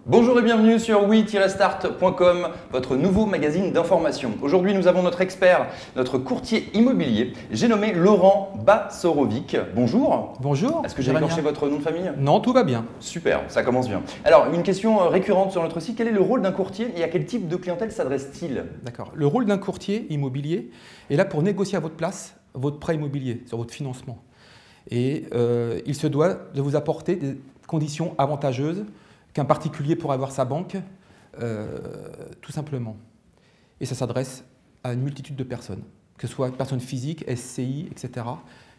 Bonjour et bienvenue sur oui-start.com, votre nouveau magazine d'information. Aujourd'hui, nous avons notre expert, notre courtier immobilier. J'ai nommé Laurent Bassorovic. Bonjour. Bonjour. Est-ce que j'ai écorché votre nom de famille? Non, tout va bien. Super, ça commence bien. Alors, une question récurrente sur notre site. Quel est le rôle d'un courtier et à quel type de clientèle s'adresse-t-il? D'accord. Le rôle d'un courtier immobilier est là pour négocier à votre place votre prêt immobilier sur votre financement. Et il se doit de vous apporter des conditions avantageuses qu'un particulier pourrait avoir sa banque, tout simplement. Et ça s'adresse à une multitude de personnes, que ce soit personnes physiques, SCI, etc.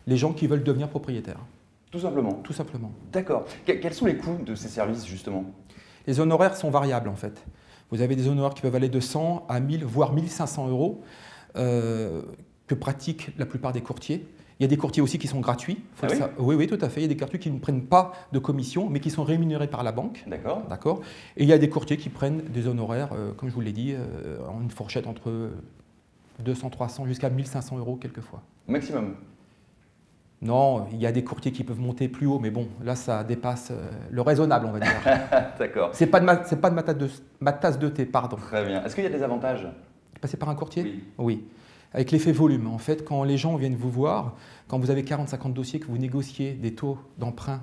Les gens qui veulent devenir propriétaires. Tout simplement. Tout simplement. D'accord. Quels sont les coûts de ces services, justement? Les honoraires sont variables, en fait. Vous avez des honoraires qui peuvent aller de 100 à 1000, voire 1500 euros, que pratiquent la plupart des courtiers. Il y a des courtiers aussi qui sont gratuits. Ah oui? Oui, oui, tout à fait. Il y a des courtiers qui ne prennent pas de commission, mais qui sont rémunérés par la banque. D'accord. D'accord. Et il y a des courtiers qui prennent des honoraires, comme je vous l'ai dit, en une fourchette entre 200, 300 jusqu'à 1500 euros quelquefois. Maximum. Non, il y a des courtiers qui peuvent monter plus haut, mais bon, là, ça dépasse le raisonnable, on va dire. D'accord. C'est pas de ma tasse de thé, pardon. Très bien. Est-ce qu'il y a des avantages? Passer par un courtier? Oui. Oui. Avec l'effet volume. En fait, quand les gens viennent vous voir, quand vous avez 40-50 dossiers, que vous négociez des taux d'emprunt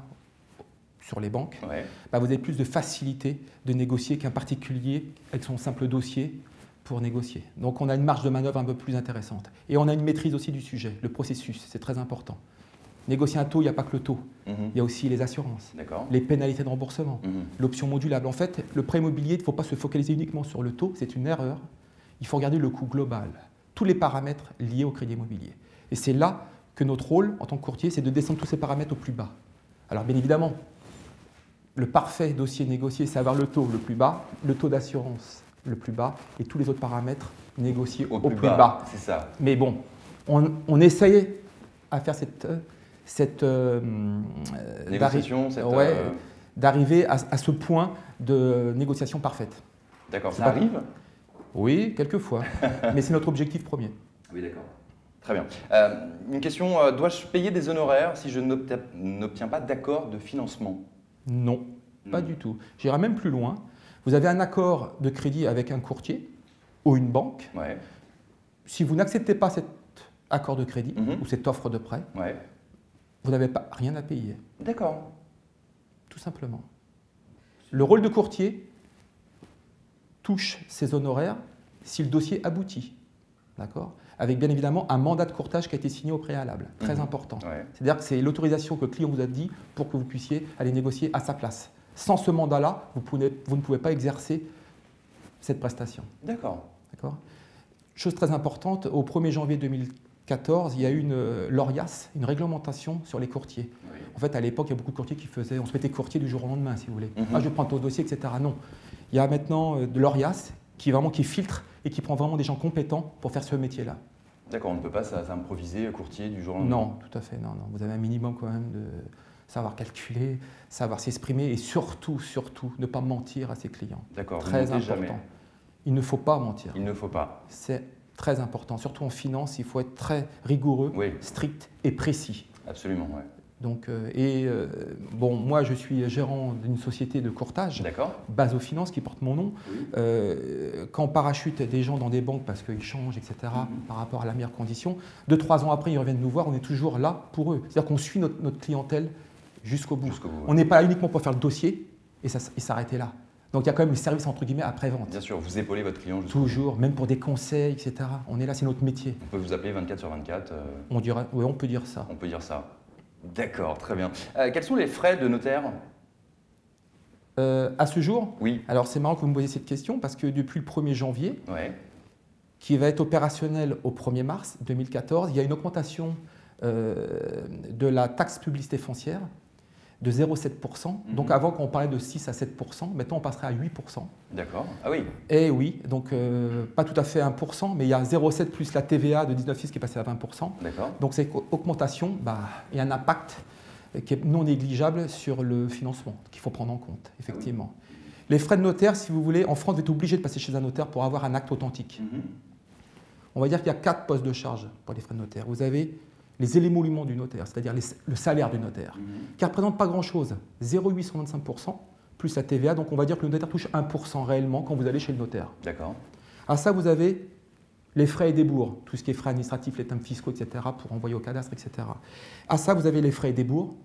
sur les banques, Ouais. bah vous avez plus de facilité de négocier qu'un particulier avec son simple dossier pour négocier. Donc on a une marge de manœuvre un peu plus intéressante. Et on a une maîtrise aussi du sujet, le processus, c'est très important. Négocier un taux, il n'y a pas que le taux, il y a aussi les assurances, D'accord. les pénalités de remboursement, l'option modulable. En fait, le prêt immobilier, il ne faut pas se focaliser uniquement sur le taux, c'est une erreur. Il faut regarder le coût global, tous les paramètres liés au crédit immobilier. Et c'est là que notre rôle en tant que courtier, c'est de descendre tous ces paramètres au plus bas. Alors bien évidemment, le parfait dossier négocié, c'est avoir le taux le plus bas, le taux d'assurance le plus bas et tous les autres paramètres négociés au plus bas. C'est ça. Mais bon, on essaye à faire Négociation, d'arriver à ce point de négociation parfaite. D'accord, ça arrive? Oui, quelquefois, mais c'est notre objectif premier. Oui, d'accord. Très bien. Une question, dois-je payer des honoraires si je n'obtiens pas d'accord de financement? Non, pas du tout. J'irai même plus loin. Vous avez un accord de crédit avec un courtier ou une banque. Ouais. Si vous n'acceptez pas cet accord de crédit ou cette offre de prêt, Ouais. vous n'avez pas rien à payer. D'accord. Tout simplement. Le rôle de courtier touche ses honoraires si le dossier aboutit. D'accord? Avec bien évidemment un mandat de courtage qui a été signé au préalable. Très important. Ouais. C'est-à-dire que c'est l'autorisation que le client vous a dit pour que vous puissiez aller négocier à sa place. Sans ce mandat-là, vous ne pouvez pas exercer cette prestation. D'accord. D'accord? Chose très importante, au 1er janvier 2014, il y a eu une l'ORIAS, une réglementation sur les courtiers. Oui. En fait, à l'époque, il y a beaucoup de courtiers qui faisaient, on se mettait courtier du jour au lendemain, si vous voulez. Ah, je prends ton dossier, etc. Non. Il y a maintenant de l'ORIAS qui filtre et qui prend vraiment des gens compétents pour faire ce métier-là. D'accord, on ne peut pas s'improviser courtier du jour au lendemain. Non, tout à fait, non. Vous avez un minimum quand même de savoir calculer, savoir s'exprimer et surtout, ne pas mentir à ses clients. D'accord, Très important. jamais. Il ne faut pas mentir. Il ne faut pas. C'est très important. Surtout en finance, il faut être très rigoureux, strict et précis. Absolument, ouais. Donc, bon, moi, je suis gérant d'une société de courtage, Baso Finance, qui porte mon nom. Oui. Quand on parachute des gens dans des banques parce qu'ils changent, etc., par rapport à la meilleure condition, 2-3 ans après, ils reviennent nous voir, on est toujours là pour eux. C'est-à-dire qu'on suit notre clientèle jusqu'au bout. On n'est pas là uniquement pour faire le dossier et s'arrêter là. Donc, il y a quand même le service, entre guillemets, après-vente. Bien sûr, vous épaulez votre client jusqu'au toujours, même pour des conseils, etc. On est là, c'est notre métier. On peut vous appeler 24/24 Oui, on peut dire ça. On peut dire ça. D'accord, très bien. Quels sont les frais de notaire? À ce jour? Oui. Alors, c'est marrant que vous me posiez cette question parce que depuis le 1er janvier, qui va être opérationnel au 1er mars 2014, il y a une augmentation de la taxe publicité foncière de 0,7%. Donc avant, quand on parlait de 6 à 7%, maintenant on passerait à 8%. D'accord. Ah oui. Et oui, donc pas tout à fait 1%, mais il y a 0,7 plus la TVA de 19,6 qui est passée à 20%. D'accord. Donc cette augmentation, il y a un impact qui est non négligeable sur le financement, qu'il faut prendre en compte, effectivement. Ah oui. Les frais de notaire, si vous voulez, en France, vous êtes obligé de passer chez un notaire pour avoir un acte authentique. On va dire qu'il y a 4 postes de charge pour les frais de notaire. Vous avez les émoluments du notaire, c'est-à-dire le salaire du notaire, qui ne représente pas grand-chose, 0,825%, plus la TVA. Donc on va dire que le notaire touche 1% réellement quand vous allez chez le notaire. D'accord. À ça, vous avez les frais et débours, tout ce qui est frais administratifs, les timbres fiscaux, etc., pour envoyer au cadastre, etc. À ça, vous avez les frais et débours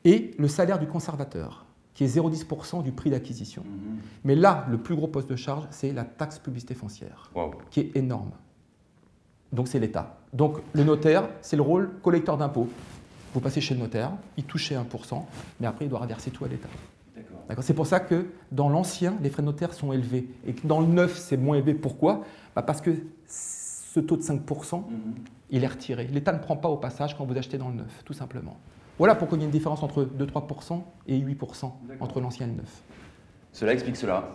et le salaire du conservateur, qui est 0,10% du prix d'acquisition. Mais là, le plus gros poste de charge, c'est la taxe publicité foncière, qui est énorme. Donc c'est l'État. Donc le notaire, c'est le rôle collecteur d'impôts. Vous passez chez le notaire, il touche 1%, mais après, il doit reverser tout à l'État. C'est pour ça que dans l'ancien, les frais de notaire sont élevés et que dans le neuf, c'est moins élevé. Pourquoi? Parce que ce taux de 5%, il est retiré. L'État ne prend pas au passage quand vous achetez dans le neuf, tout simplement. Voilà pourquoi il y a une différence entre 2-3% et 8% entre l'ancien et le neuf. Cela explique cela.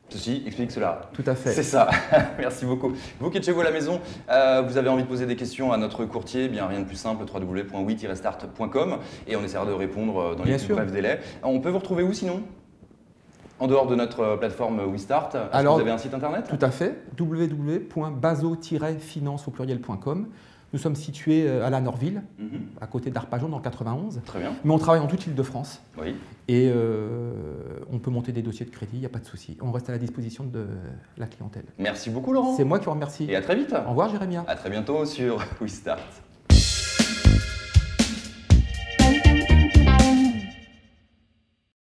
Ceci explique cela. Tout à fait. C'est ça. Merci beaucoup. Vous qui êtes chez vous à la maison, vous avez envie de poser des questions à notre courtier, eh bien rien de plus simple, www.oui-start.com et on essaiera de répondre dans les plus brefs délais. On peut vous retrouver où sinon? En dehors de notre plateforme WeStart, est-ce que vous avez un site internet? Tout à fait, www.bazo-finance.com. Nous sommes situés à la Norville, à côté d'Arpajon, dans le 91. Très bien. Mais on travaille en toute l'Île-de-France. Oui. Et on peut monter des dossiers de crédit, il n'y a pas de souci. On reste à la disposition de la clientèle. Merci beaucoup Laurent. C'est moi qui vous remercie. Et à très vite. Au revoir Jérémia. À très bientôt sur WeStart.